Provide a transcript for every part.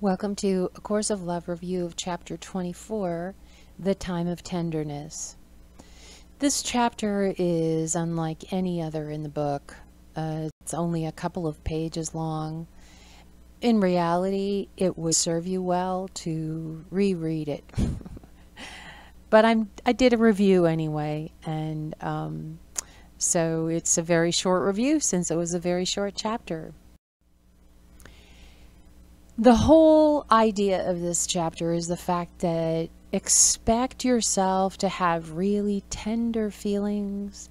Welcome to A Course of Love review of Chapter 24, The Time of Tenderness. This chapter is unlike any other in the book. It's only a couple of pages long. In reality, it would serve you well to reread it. But I did a review anyway, and so it's a very short review since it was a very short chapter. The whole idea of this chapter is the fact that expect yourself to have really tender feelings,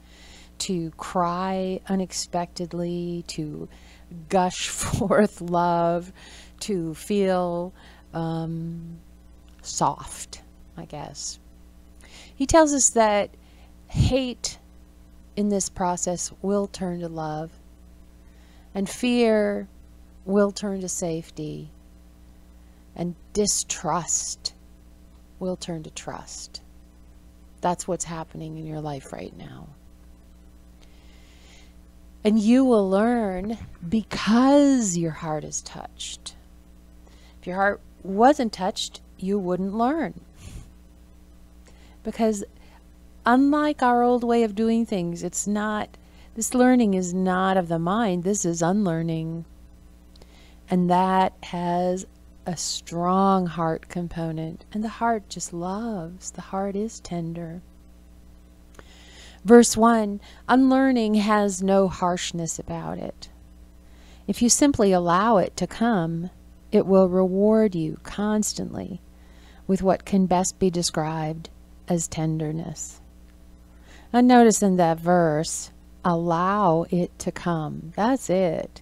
to cry unexpectedly, to gush forth love, to feel soft, I guess. He tells us that hate in this process will turn to love, and fear will turn to safety, and distrust will turn to trust. That's what's happening in your life right now. And you will learn because your heart is touched. If your heart wasn't touched, you wouldn't learn. Because unlike our old way of doing things, this learning is not of the mind, this is unlearning. And that has a strong heart component. And the heart just loves. The heart is tender. Verse 1, unlearning has no harshness about it. If you simply allow it to come, it will reward you constantly with what can best be described as tenderness. And notice in that verse, allow it to come. That's it.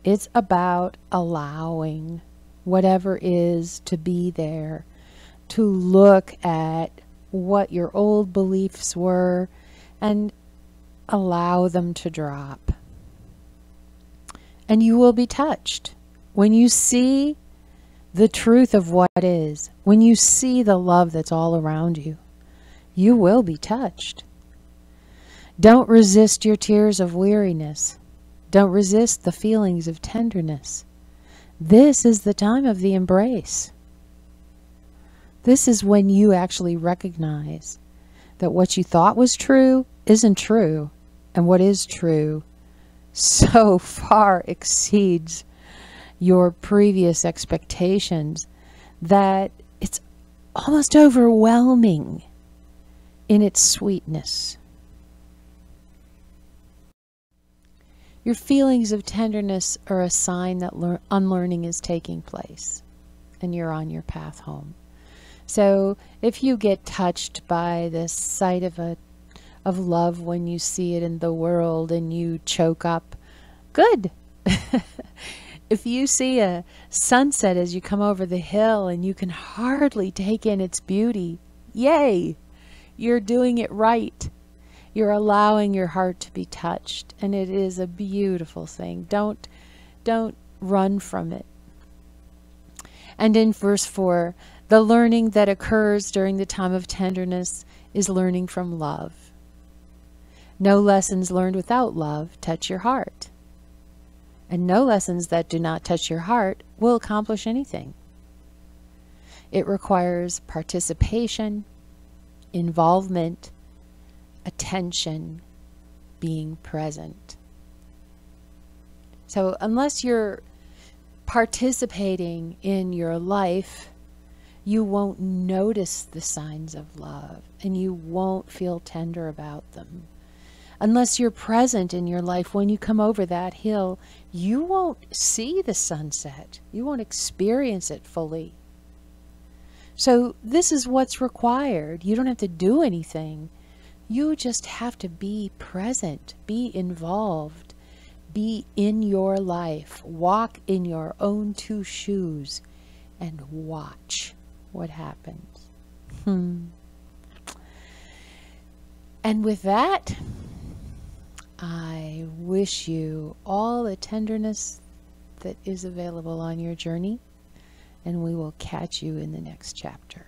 It's about allowing whatever is to be there, to look at what your old beliefs were and allow them to drop. And you will be touched. When you see the truth of what is, when you see the love that's all around you, you will be touched. Don't resist your tears of weariness. Don't resist the feelings of tenderness. This is the time of the embrace. This is when you actually recognize that what you thought was true isn't true, and what is true so far exceeds your previous expectations that it's almost overwhelming in its sweetness. Your feelings of tenderness are a sign that unlearning is taking place and you're on your path home. So if you get touched by the sight of love when you see it in the world and you choke up, good. If you see a sunset as you come over the hill and you can hardly take in its beauty, yay, you're doing it right. You're allowing your heart to be touched, and it is a beautiful thing. Don't run from it. And in verse 4, the learning that occurs during the time of tenderness is learning from love. No lessons learned without love touch your heart. And no lessons that do not touch your heart will accomplish anything. It requires participation, involvement, attention, being present. So unless you're participating in your life, you won't notice the signs of love and you won't feel tender about them. Unless you're present in your life when you come over that hill, you won't see the sunset. You won't experience it fully. So this is what's required. You don't have to do anything. You just have to be present, be involved, be in your life, walk in your own two shoes, and watch what happens. And with that, I wish you all the tenderness that is available on your journey, and we will catch you in the next chapter.